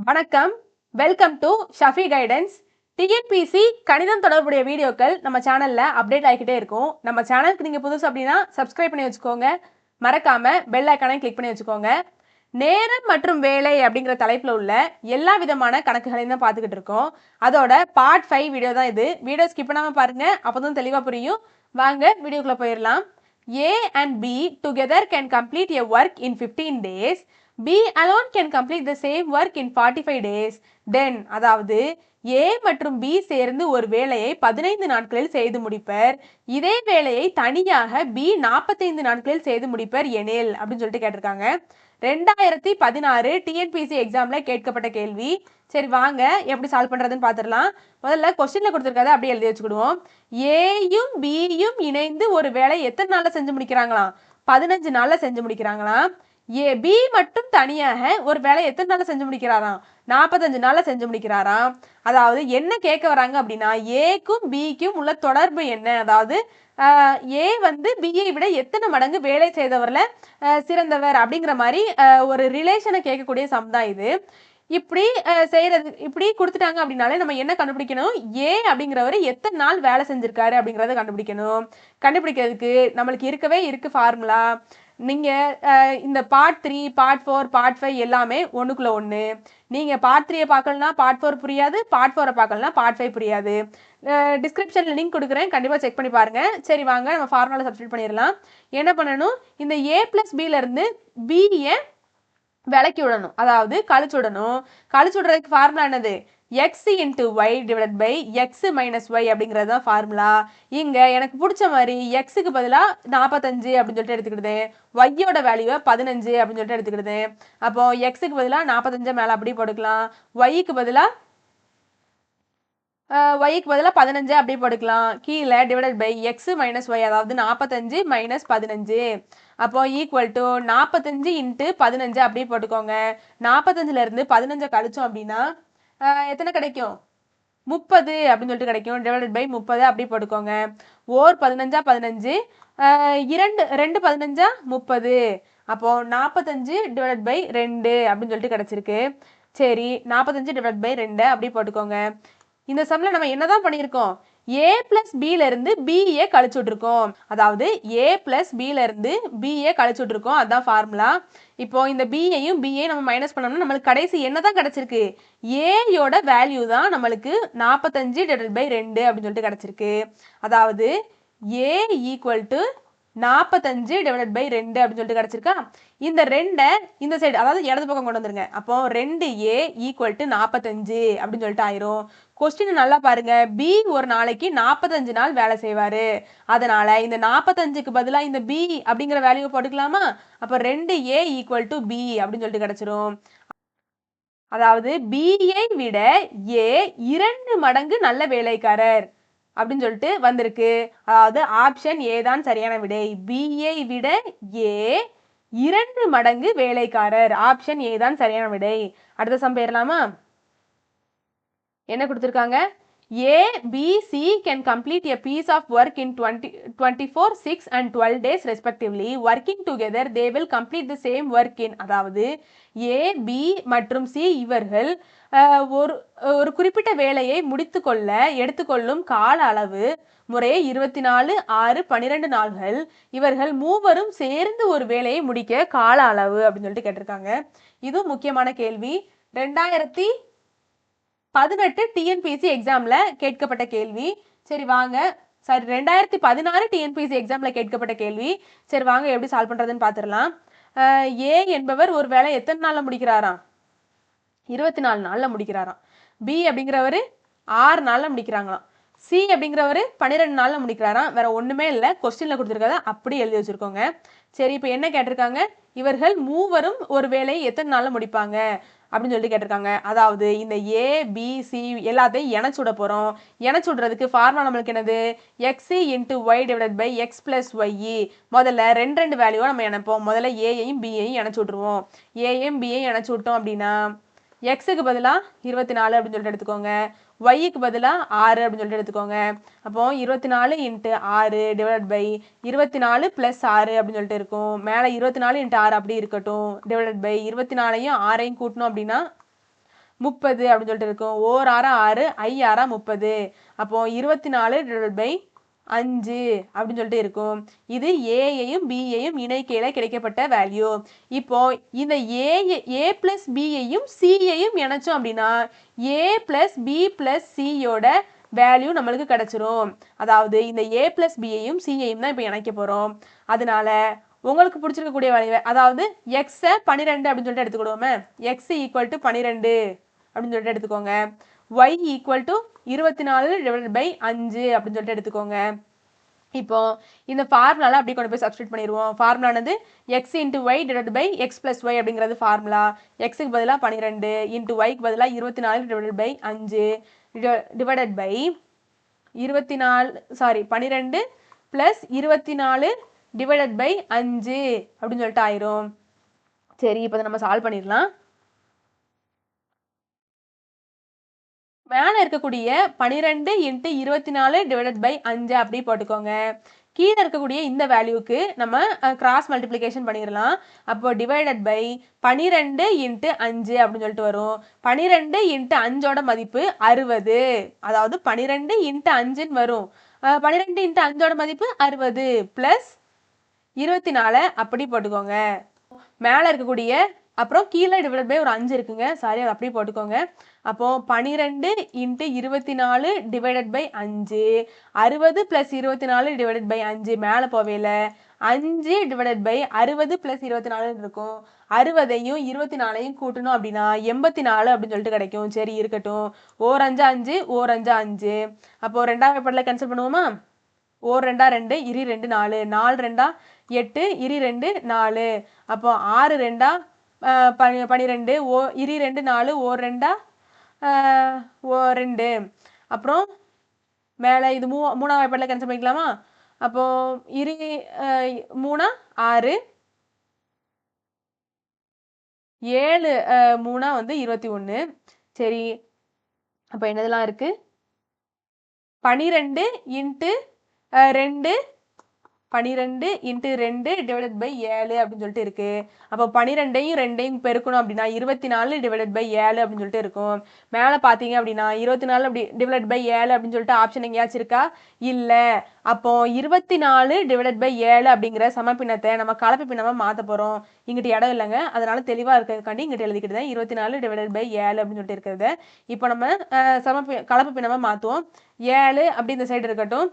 வணக்கம். Welcome to Shafi guidance. TNPSC கணிதம் தொடர்புடைய வீடியோக்கள் நம்ம சேனல்ல அப்டேட் ஆகிக்கிட்டே இருக்கும். நம்ம சேனலுக்கு நீங்க புதுசு அப்படின்னா சப்ஸ்கிரைப் பண்ணி வச்சுக்கோங்க. மறக்காம பெல் ஐக்கானை கிளிக் பண்ணி வச்சுக்கோங்க. நேரம் மற்றும் வேலை அப்படிங்கிற தலைப்புல உள்ள எல்லா விதமான கணக்குகளையும் தான் பார்த்துக்கிட்டு இருக்கோம். அதோட பார்ட் 5 வீடியோ தான் இது. வீடியோ ஸ்கிப் பண்ணாம பாருங்க, அப்பதான் தெளிவா புரியும். வாங்க வீடியோக்குள்ள போயிடலாம். A and B together can complete a work in 15 days. B alone can complete the same work in 45 days. Then, அதாவது A மற்றும் B சேர்ந்து ஒரு வேலையை 15 நாட்களில் செய்து முடிப்பர். இதே வேலையை தனியாக B 45 நாட்களில் செய்து முடிப்பர் எனில் அப்படின்னு சொல்லிட்டு கேட்டிருக்காங்க. 2016 டிஎன்பிசி எக்ஸாம்ல கேட்கப்பட்ட கேள்வி. சரி வாங்க எப்படி சால்வ் பண்றதுன்னு பார்த்துடலாம். முதல்ல கொஸ்டின்ல கொடுத்துருக்கதை அப்படியே எழுதி வச்சுக்கிடுவோம். ஏயும் பியும் இணைந்து ஒரு வேலை எத்தனை நாள்ல செஞ்சு முடிக்கிறாங்களாம்? 15 நாள்ல செஞ்சு முடிக்கிறாங்களாம். பி மட்டும் தனியாக ஒரு வேலை எத்தனை நாள்ல செஞ்சு முடிக்கிறாராம்? 45 நாள்ல செஞ்சு முடிக்கிறாராம். அதாவது என்ன கேட்க வராங்க அப்படின்னா, ஏக்கும் பிக்கும் உள்ள தொடர்பு என்ன? அதாவது ஏ வந்து பியை விட எத்தனை மடங்கு வேலை செய்தவர்ல சிறந்தவர் அப்படிங்கிற மாதிரி ஒரு ரிலேஷனை கேட்கக்கூடிய சம் தான் இது. இப்படி செய்யறது இப்படி கொடுத்துட்டாங்க அப்படின்னாலே நம்ம என்ன கண்டுபிடிக்கணும்? ஏ அப்படிங்கிறவர் எத்தனை நாள் வேலை செஞ்சிருக்காரு அப்படிங்கிறத கண்டுபிடிக்கணும். கண்டுபிடிக்கிறதுக்கு நம்மளுக்கு இருக்கு ஃபார்முலா. நீங்கள் இந்த பார்ட் 3, பார்ட் 4, பார்ட் 5 எல்லாமே ஒன்றுக்குள்ள ஒன்று. நீங்கள் பார்ட் 3 பார்க்கலனா பார்ட் 4 புரியாது, பார்ட் 4 பார்க்கலனா பார்ட் 5 புரியாது. டிஸ்கிரிப்ஷனில் லிங்க் கொடுக்குறேன், கண்டிப்பாக செக் பண்ணி பாருங்கள். சரி வாங்க நம்ம ஃபார்முலா சப்ஸ்டிட்யூட் பண்ணிடலாம். என்ன பண்ணணும்? இந்த A + Bலேருந்து பியை விலக்கி விடணும், அதாவது கழிச்சு விடணும். கழிச்சு விடுறதுக்கு ஃபார்முலா என்னது? x × y divide by x - y அப்படிங்கிறது தான் ஃபார்முலா. இங்கே எனக்கு பிடிச்ச மாதிரி எக்ஸுக்கு பதிலாக 45 அப்படின்னு சொல்லிட்டு எடுத்துக்கிடுது, ஒய்யோட வேல்யூவை 15 அப்படின்னு சொல்லிட்டு எடுத்துக்கிடுது. அப்போ எக்ஸுக்கு பதிலாக 45 மேலே அப்படி போட்டுக்கலாம், ஒய்க்கு பதிலாக 15 அப்படி போட்டுக்கலாம். கீழே டிவைட் பை x - y, அதாவது 45 - 15. அப்போ ஈக்குவல் டு 45 × 15 அப்படி போட்டுக்கோங்க. 45லேருந்து 15 கழிச்சோம் அப்படின்னா எத்தனை கிடைக்கும்? 30 அப்படின்னு சொல்லிட்டு கிடைக்கும். டிவைட் பை 30 அப்படி போட்டுக்கோங்க. ஓர் 15 15, 2 15 30. அப்போ 45 டிவைட் பை 2 அப்படின்னு சொல்லிட்டு கிடைச்சிருக்கு. சரி, 45 டிவைட் பை 2 அப்படி போட்டுக்கோங்க. இந்த சம்ல நம்ம என்னதான் பண்ணியிருக்கோம்? A + Bலேருந்து பிஏ கழிச்சு விட்டுருக்கோம். அதாவது A + Bலேருந்து பிஏ கழிச்சு விட்டுருக்கோம், அதுதான் ஃபார்முலா. இப்போ இந்த பிஏயும் பிஏயும் நம்ம மைனஸ் பண்ணோம்னா நம்மளுக்கு கடைசி என்ன தான் கிடைச்சிருக்கு? ஏயோட வேல்யூ தான் நம்மளுக்கு 45 டிவைட் பை 2 அப்படின்னு சொல்லிட்டு கிடைச்சிருக்கு. அதாவது A = 45 டிவைட் பை 2 அப்படின்னு சொல்லிட்டு கிடைச்சிருக்கா? இந்த 2 இந்த சைடு, அதாவது இடது பக்கம் கொண்டு வந்துருங்க. அப்போ 2A = 45 அப்படின்னு சொல்லிட்டு ஆயிரும். கொஸ்டின் நல்லா பாருங்க. பி ஒரு நாளைக்கு 45 நாள் வேலை செய்வாரு. அதனால இந்த 45க்கு பதிலாக இந்த பி அப்படிங்கிற வேல்யூ போட்டுக்கலாமா? அப்போ 2A = B அப்படின்னு சொல்லிட்டு கிடைச்சிரும். அதாவது பியை விட ஏ 2 மடங்கு நல்ல வேலைக்காரர் அப்படின்னு சொல்லிட்டு வந்திருக்கு. அதாவது ஆப்ஷன் ஏ தான் சரியான விடை. பியை விட ஏ 2 மடங்கு வேலைக்காரர். ஆப்ஷன் ஏ தான் சரியான விடை. அடுத்த சம் போயிடலாமா? என்ன கொடுத்துருக்காங்க? A, B, C can complete a piece of work in 24, 6 and 12 days respectively. Working together, they will complete the same work in. அதாவது A, B மற்றும் C இவர்கள் ஒரு குறிப்பிட்ட வேலையை முடித்துக்கொள்ள எடுத்துக்கொள்ளும் கால அளவு முறையே 24, 6, 12 நாள்கள். இவர்கள் மூவரும் சேர்ந்து ஒரு வேலையை முடிக்க கால அளவு அப்படின்னு சொல்லிட்டு கேட்டிருக்காங்க. இதுவும் முக்கியமான கேள்வி. 2018 டிஎன்பிசி எக்ஸாம்ல கேட்கப்பட்ட கேள்வி. சரி வாங்க, 2016 டிஎன்பிசி எக்ஸாம்ல கேட்கப்பட்ட கேள்வி. சரி வாங்க எப்படி சால்வ் பண்றதுன்னு பார்த்துடலாம். ஏ என்பவர் ஒரு வேலை எத்தனை நாள்ல முடிக்கிறாராம்? 24 நாள்ல முடிக்கிறாராம். பி அப்படிங்கிறவர் 6 நாள்ல முடிக்கிறாங்களாம். சி அப்படிங்கிறவர் 12 நாள்ல முடிக்கிறாராம். வேற ஒண்ணுமே இல்லை, கொஸ்டின்ல கொடுத்துருக்கத அப்படி எழுதி வச்சிருக்கோங்க. சரி, இப்போ என்ன கேட்டிருக்காங்க? இவர்கள் மூவரும் ஒரு வேலையை எத்தனை நாள்ல முடிப்பாங்க அப்படின்னு சொல்லிட்டு கேட்டிருக்காங்க. அதாவது இந்த ஏ, பி, சி எல்லாத்தையும் இணைச்சு விட போறோம். இணைச்சு விடுறதுக்கு ஃபார்முலா நம்மளுக்கு என்னது? x × y divide by x + y. முதல்ல ரெண்டு வேல்யூவா நம்ம இணைப்போம். முதல்ல ஏயையும் பியையும் இணைச்சு விட்டுருவோம். ஏயும் பியையும் இணைச்சு விட்டோம் அப்படின்னா எக்ஸுக்கு பதிலாக 24 அப்படின்னு சொல்லிட்டு எடுத்துக்கோங்க, ஒய்க்கு பதிலாக 6 அப்படின்னு சொல்லிட்டு எடுத்துக்கோங்க. அப்போ 24 × 6 டிவைட் பை 24 + 6 அப்படின்னு சொல்லிட்டு இருக்கும். மேலே 24 × 6 அப்படி இருக்கட்டும். டிவைட் பை 24யும் 6யும் கூட்டணும் அப்படின்னா 30 அப்படின்னு சொல்லிட்டு இருக்கும். ஓர் 6 6, ஐ 6 30. அப்போ 24 டிவைடட் பை 5 அப்படின்னு சொல்லிட்டு இருக்கும். இது ஏயையும் பியையும் இணைக்கையில கிடைக்கப்பட்ட வேல்யூ. இப்போ இந்த ஏ பிளஸ் பியையும் சியையும் இணைச்சோம் அப்படின்னா ஏ பிளஸ் பி பிளஸ் சியோட வேல்யூ நம்மளுக்கு கிடைச்சிரும். அதாவது இந்த ஏ பிளஸ் பியையும் சியையும் தான் இப்போ இணைக்க போகிறோம். அதனால உங்களுக்கு பிடிச்சிருக்கக்கூடிய வேல்யூ, அதாவது எக்ஸை 12 அப்படின்னு சொல்லிட்டு எடுத்துக்கிடுவோமே, எக்ஸ் ஈக்குவல் டு 12 அப்படின்னு சொல்லிட்டு எடுத்துக்கோங்க. Y equal to 24 divided by 5 அப்படின்னு சொல்லிட்டு எடுத்துக்கோங்க. இப்போ இந்த ஃபார்முலால அப்படியே கொண்டு போய் சப்ஸ்டியூட் பண்ணிடுவோம். ஃபார்முலானது x into y divide by x plus y அப்படிங்கிறது ஃபார்முலா. எக்ஸுக்கு பதிலாக 12 இன்ட்டு ஒய்க்கு பதிலாக 24 divided by 5 divided by 12 plus 24 divided by 5 அப்படின்னு சொல்லிட்டு ஆயிரும். சரி, இப்போ நம்ம சால்வ் பண்ணிடலாம். மேலே இருக்கக்கூடிய 12 இன்ட்டு 24 டிவைடட் பை 5 அப்படி போட்டுக்கோங்க. கீழே இருக்கக்கூடிய இந்த வேல்யூக்கு நம்ம கிராஸ் மல்டிப்ளிகேஷன் பண்ணிடலாம். அப்போ டிவைடட் பை 12 இன்ட்டு 5 அப்படின்னு சொல்லிட்டு வரும். 12 இன்ட்டு 5ஓட மதிப்பு 60. அதாவது 12 இன்ட்டு 5ன்னு வரும். 12 இன்ட்டு 5ஓட மதிப்பு 60 ப்ளஸ் 24 அப்படி போட்டுக்கோங்க. மேலே இருக்கக்கூடிய அப்புறம் கீழே டிவைட் பை ஒரு 5 இருக்குங்க, சாரி அது அப்படியே போட்டுக்கோங்க. அப்போ 12 into 24 divided by 5, 60 plus 24 divided by 5 மேலே போவேல 5 டிவைடட் பை 60 ப்ளஸ் 24 இருக்கும். 60ஐயும் 24ஐயும் கூட்டணும் அப்படின்னா 84 அப்படின்னு சொல்லிட்டு கிடைக்கும். சரி இருக்கட்டும். ஓர் 5 5, ஓர் 5 5. அப்போ ரெண்டாவது பேப்பரில் கேன்சல் பண்ணுவோமா? ஓர் 2 2, இரு 2 4, 4 2 8, இரு 2 4. அப்போ 6 2 12, இரு 2 4, ஓர் 2 2. அப்புறம் மேலே இது மூணாவது வாய்ப்பாட்டில் கேன்சல் பண்ணிக்கலாமா? அப்போ இரு 3 6, 7 3 வந்து 21. சரி, அப்போ என்னதெல்லாம் இருக்கு? 12 இன்ட்டு 2, 12 இன்ட்டு 2 டிவைடட் பை 7 அப்படின்னு சொல்லிட்டு இருக்கு. அப்போ 12ஐயும் 2ஐயும் பெருக்கணும் அப்படின்னா 24 டிவைடட் பை 7 அப்படின்னு சொல்லிட்டு இருக்கும். மேலே பார்த்தீங்க அப்படின்னா 24 அப்படி டிவைட் பை 7 அப்படின்னு சொல்லிட்டு ஆப்ஷன் எங்கேயாச்சும் இருக்கா? இல்லை. அப்போ 24 டிவைடட் பை 7 அப்படிங்கிற சமப்பின்னத்தை நம்ம கலப்பு பின்னமாக மாற்ற போகிறோம். இங்கிட்ட இடம் இல்லைங்க, அதனால தெளிவாக இருக்கிறதுக்காண்டி இங்கிட்ட எழுதிக்கிட்டு தான் 24 டிவைடட் பை 7 அப்படின்னு சொல்லிட்டு இருக்கிறது. இப்போ நம்ம கலப்பு பின்னமாக மாற்றுவோம். 7 அப்படி இந்த சைடு இருக்கட்டும்.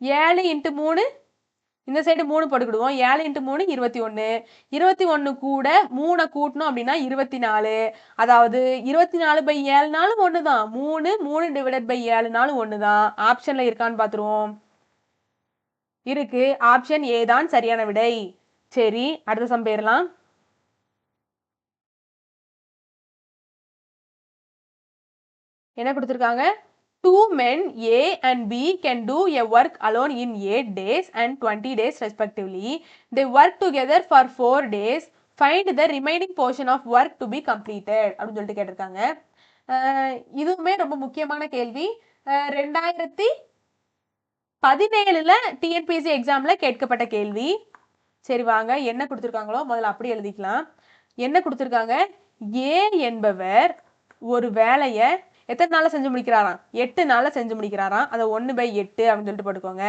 7 இன்ட்டு 3 இந்த சைடு 3 போட்டுக்கிடுவோம். 7 இன்ட்டு 3 21. 21 கூட 3 கூட்டணும் அப்படின்னா 24. அதாவது 24 பை 7 ஒன்று தான். 3 டிவைடட் பை 7 ஒன்று தான். ஆப்ஷனில் இருக்கான்னு பார்த்துருவோம். இருக்கு. ஆப்ஷன் ஏ தான் சரியான விடை. சரி, அடுத்த சம் போயிடலாம். என்ன கொடுத்துருக்காங்க? 2 men A and B can do a work alone in 8 days and 20 days respectively. They work together for 4 days. Find the remaining portion of work to be completed அப்படின்னு சொல்லிட்டு கேட்டிருக்காங்க. இதுவுமே ரொம்ப முக்கியமான கேள்வி. 2017 டிஎன்பிஎஸ்சி எக்ஸாமில் கேட்கப்பட்ட கேள்வி. சரி வாங்க, என்ன கொடுத்துருக்காங்களோ முதல்ல அப்படி எழுதிக்கலாம். என்ன கொடுத்துருக்காங்க? ஏ என்பவர் ஒரு வேலையை எத்தனை நாளில் செஞ்சு முடிக்கிறாராம்? 8 நாளில் செஞ்சு முடிக்கிறாராம். அதை 1/8 அப்படின்னு சொல்லிட்டு போட்டுக்கோங்க.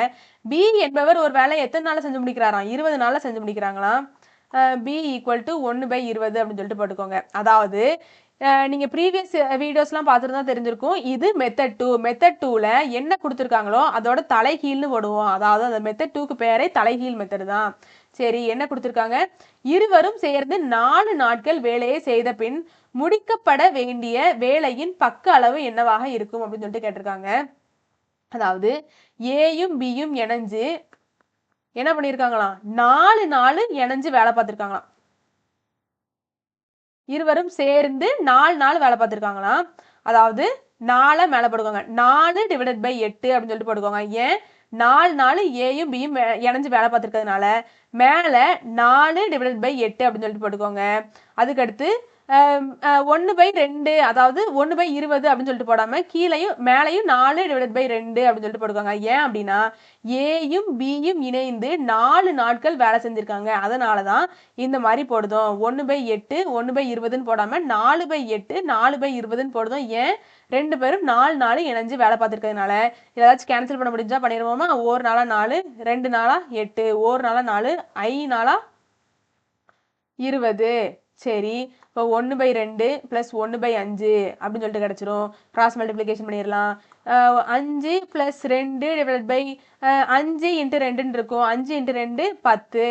பி என்பவர் ஒரு வேலையை எத்தனை நாளில் செஞ்சு முடிக்கிறாராம்? 20 நாளில் செஞ்சு முடிக்கிறாங்களாம். பி ஈக்குவல் டு 1/20 அப்படின்னு சொல்லிட்டு போட்டுக்கோங்க. அதாவது நீங்கள் ப்ரீவியஸ் வீடியோஸ்லாம் பார்த்துட்டு தான் தெரிஞ்சிருக்கும். இது மெத்தட் 2. மெத்தட் 2ல் என்ன கொடுத்துருக்காங்களோ அதோட தலைகீழ்னு போடுவோம். அதாவது அந்த மெத்தட் 2க்கு பேரே தலைகீழ் மெத்தட் தான். சரி, என்ன கொடுத்துருக்காங்க? இருவரும் சேர்ந்து 4 நாட்கள் வேலையை செய்த பின் முடிக்கப்பட வேண்டிய வேலையின் பக்க அளவு என்னவாக இருக்கும் அப்படின்னு சொல்லிட்டு கேட்டிருக்காங்க. அதாவது ஏயும் பியும் இணைஞ்சு என்ன பண்ணியிருக்காங்களாம்? 4 நாள் இணைஞ்சு வேலை பார்த்துருக்காங்களாம். இருவரும் சேர்ந்து 4 நாள் வேலை பார்த்துருக்காங்களாம். அதாவது 4 மேலே போடுவாங்க. 4 டிவைடட் பை 8 அப்படின்னு சொல்லிட்டு போடுவாங்க. ஏன்? 4 நாள் ஏயும் பியும் இணைஞ்சு வேலை பார்த்துருக்கிறதுனால மேலே 4 டிவைடட் பை 8 அப்படின்னு சொல்லிட்டு போட்டுக்கோங்க. அதுக்கடுத்து 1/2 அதாவது 1/20 அப்படின்னு சொல்லிட்டு போடாம கீழையும் மேலையும் 4/2 அப்படின்னு சொல்லிட்டு போட்டுக்கோங்க. ஏன் அப்படின்னா ஏயும் பியும் இணைந்து 4 நாட்கள் வேலை செஞ்சிருக்காங்க. அதனாலதான் இந்த மாதிரி போடுதோம். 1/8 1/20ன்னு போடாம 4/8 4/20ன்னு போடுதோம். ஏன் 2 பேரும் 4 நாள் இணைஞ்சு வேலை பார்த்துருக்கிறதுனால. ஏதாச்சும் கேன்சல் பண்ண முடிஞ்சா பண்ணிடுவோமா? 1 நாளா 4 2 நாளா 8 1 நாளா 4 5 நாளா 20. சரி, இப்போ 1/2 ப்ளஸ் 1/5 அப்படின்னு சொல்லிட்டு கிடச்சிரும். கிராஸ் மல்டிப்ளிகேஷன் பண்ணிடலாம். 5 ப்ளஸ் 2 டிவைட் பை 5 இன்ட்டு 2ன்னு இருக்கும். 5 இன்ட்டு 2 10.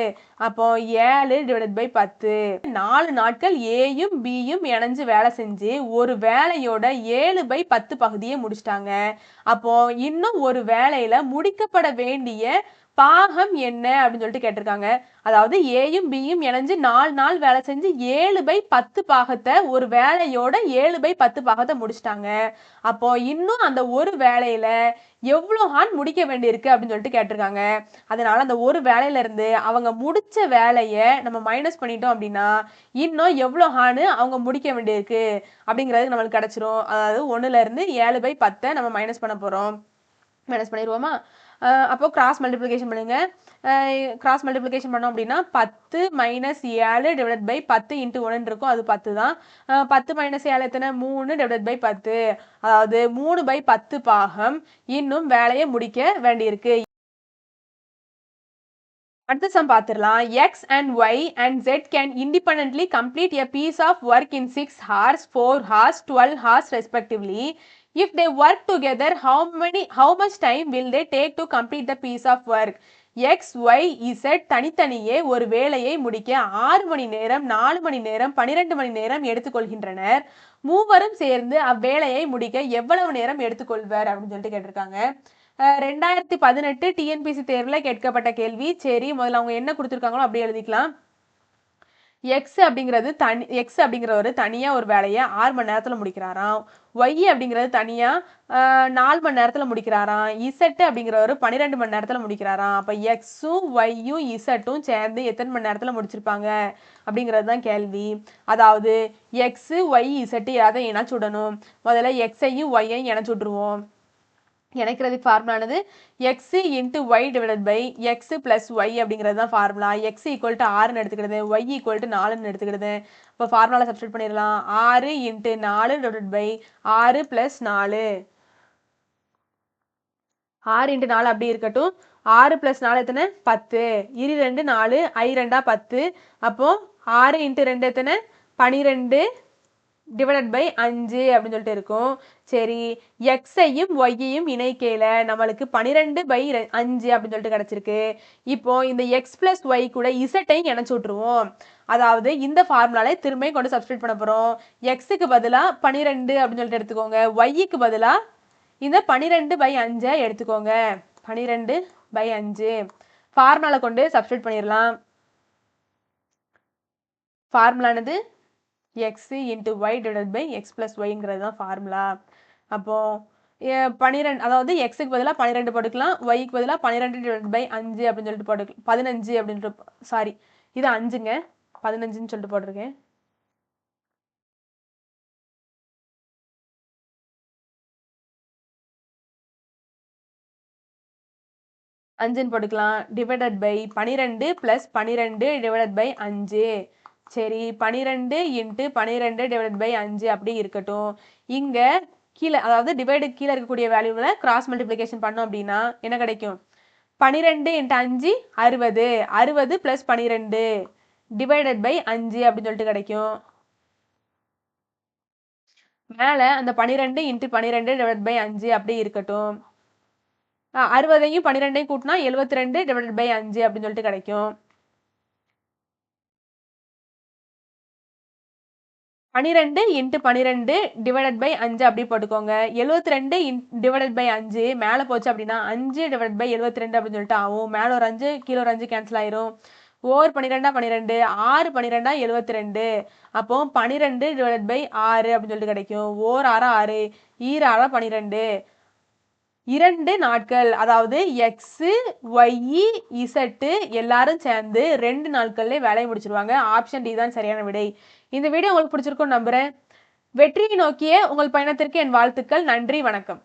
அப்போ 7 டிவைட் பை 10. 4 நாட்கள் ஏயும் பியும் இணைஞ்சு வேலை செஞ்சு ஒரு வேலையோட 7/10 பகுதியை முடிச்சிட்டாங்க. அப்போ இன்னும் ஒரு வேலையில முடிக்கப்பட வேண்டிய பாகம் என்ன அப்படின்னு சொல்லிட்டு கேட்டிருக்காங்க. அதாவது ஏயும் பியும் இணைஞ்சு 4 நாள் வேலை செஞ்சு 7/10 பாகத்தை ஒரு வேலையோட 7/10 பாகத்தை முடிச்சிட்டாங்க. அப்போ இன்னும் அந்த ஒரு வேலையில எவ்வளோ ஹான் முடிக்க வேண்டியிருக்கு அப்படின்னு சொல்லிட்டு கேட்டிருக்காங்க. அதனால அந்த ஒரு வேலையில இருந்து அவங்க முடிச்ச வேலையை நம்ம மைனஸ் பண்ணிட்டோம் அப்படின்னா இன்னும் எவ்வளோ ஹானு அவங்க முடிக்க வேண்டியிருக்கு அப்படிங்கிறது நம்மளுக்கு கிடைச்சிரும். அதாவது 1ல இருந்து 7/10 நம்ம மைனஸ் பண்ண போறோம். மைனஸ் பண்ணிடுவோமா? அப்போ கிராஸ் மல்டிப்ளிகேஷன் பண்ணுங்க. கிராஸ் மல்டிப்ளிகேஷன் பண்ணோம் அப்படின்னா 10 - 7 டிவைட் பை 10 இன்ட்டு 1 இருக்கும். அது 10 தான். 10 - 7 எத்தனை? 3 டிவைட் பை 10. அதாவது 3/10 பாகம் இன்னும் வேலையை முடிக்க வேண்டியிருக்கு. அடுத்த சம் பார்த்துடலாம். X and Y and Z can independently complete a piece of work in 6 hours, 4 hours, 12 hours respectively. If they work together, how much time will they take to complete the piece of work? X, Y, Z தனித்தனியே ஒரு வேலையை முடிக்க 6 மணி நேரம், 4 மணி நேரம், 12 மணி நேரம் எடுத்துக்கொள்கின்றனர். மூவரும் சேர்ந்து அவ்வேலையை முடிக்க எவ்வளவு நேரம் எடுத்துக்கொள்வர் அப்படின்னு சொல்லிட்டு கேட்டிருக்காங்க. 2018 டிஎன்பிசி தேர்வுல கேட்கப்பட்ட கேள்வி. சரி, முதல்ல அவங்க என்ன கொடுத்துருக்காங்களோ அப்படியே எழுதிக்கலாம். எக்ஸ் அப்படிங்கிறவர் தனியா ஒரு வேலையை 6 மணி நேரத்துல முடிக்கிறாராம். ஒய் அப்படிங்கிறது தனியா 4 மணி நேரத்துல முடிக்கிறாராம். இசட் அப்படிங்கிறவர் 12 மணி நேரத்துல முடிக்கிறாராம். அப்ப எக்ஸும் ஒய்யும் இசட்டும் சேர்ந்து எத்தனை மணி நேரத்துல முடிச்சிருப்பாங்க அப்படிங்கிறது தான் கேள்வி. அதாவது எக்ஸ் ஒய் இசட்டு யாரை இணைச்சு விடணும். முதல்ல எக்ஸையும் ஒய்யையும் இணைச்சு விட்டுருவோம். இணைக்கிறதுக்கு ஃபார்முலானது x into y divide by x plus y அப்படிங்கிறது தான் ஃபார்முலா. எக்ஸ் ஈக்குவல் டு 6ன்னு எடுத்துக்கிறது, ஒய் ஈக்குவல் டு 4ன்னு எடுத்துக்கிறது. இப்போ ஃபார்முலா சப்ஸ்டியூட் பண்ணிடலாம். 6 இன்ட்டு 4 டிவைட் பை 6 + 4. 6 இன்ட்டு 4 அப்படி இருக்கட்டும். 6 + 4 எத்தனை? 10. 2 4 2 10. அப்போ 6 இன்ட்டு 2 எத்தனை? 12 டிவைட் பை 5 அப்படின்னு சொல்லிட்டு இருக்கும். சரி, எக்ஸையும் ஒய்யையும் இணைக்கையில நம்மளுக்கு 12/5 அப்படின்னு சொல்லிட்டு கிடைச்சிருக்கு. இப்போ இந்த எக்ஸ் பிளஸ் ஒய் கூட இசட்டையும் இணைச்சு விட்டுருவோம். அதாவது இந்த ஃபார்முலால திரும்ப கொண்டு சப்ஸ்டியூட் பண்ண போறோம். எக்ஸுக்கு பதிலா 12 அப்படின்னு சொல்லிட்டு எடுத்துக்கோங்க. ஒய்க்கு பதிலா இந்த 12/5 எடுத்துக்கோங்க. 12/5 ஃபார்முலால கொண்டு சப்ஸ்டியூட் பண்ணிடலாம். ஃபார்முலானது x into y divide by x plus ஒய்ங்கிறது தான் ஃபார்முலா. அப்போ 12, அதாவது எக்ஸுக்கு பதிலாக 12 போட்டுக்கலாம், ஒய்க்கு பதிலாக 12 டிவைட் பை 5 அப்படின்னு சொல்லிட்டு போட்டுக்கலாம். 15 அப்படின்ட்டு, சாரி இது 5ங்க, 15ன்னு சொல்லிட்டு போட்டிருக்கேன். அஞ்சுன்னு போட்டுக்கலாம். Divided by 12 + 12 divided by 5. சரி, 12 இன்ட்டு 12 டிவைட் பை 5 அப்படி இருக்கட்டும். இங்க கீழே, அதாவது டிவைடு கீழே இருக்கக்கூடிய வேல்யூவில் கிராஸ் மல்டிப்ளிகேஷன் பண்ணோம் அப்படின்னா என்ன கிடைக்கும்? 12 இன்ட்டு 5 60. 60 + 12 டிவைடட் பை 5 அப்படின்னு சொல்லிட்டு கிடைக்கும். மேலே அந்த 12 இன்ட்டு 12 டிவைட் பை 5 அப்படி இருக்கட்டும். 60ஐயும் 12ஐயும் கூட்டினா 72 டிவைட் பை 5 அப்படின்னு சொல்லிட்டு கிடைக்கும். 12 இன்ட்டு 12 டிவைடட் பை 5 அப்படி போட்டுக்கோங்க. 72 டிவைடட் பை 5 மேலே போச்சு அப்படின்னா 5 டிவைட் பை 72 அப்படின்னு சொல்லிட்டு ஆகும். மேலே ஒரு 5 கீழே ஒரு 5 கேன்சல் ஆயிரும். ஓர் 12 12, 6 12 72. அப்போ 12 டிவைட் பை 6 அப்படின்னு சொல்லிட்டு கிடைக்கும். ஓர் 6 6, ஈர 6 12. 2 நாட்கள். அதாவது எக்ஸ், ஒய், இசட் எல்லாரும் சேர்ந்து 2 நாட்கள்லயே வேலையை முடிச்சிருவாங்க. ஆப்ஷன் டி தான் சரியான விடை. இந்த வீடியோ உங்களுக்கு பிடிச்சிருக்கும்னு நம்புறேன். வெற்றியை நோக்கிய உங்கள் பயணத்திற்கு என் வாழ்த்துக்கள். நன்றி, வணக்கம்.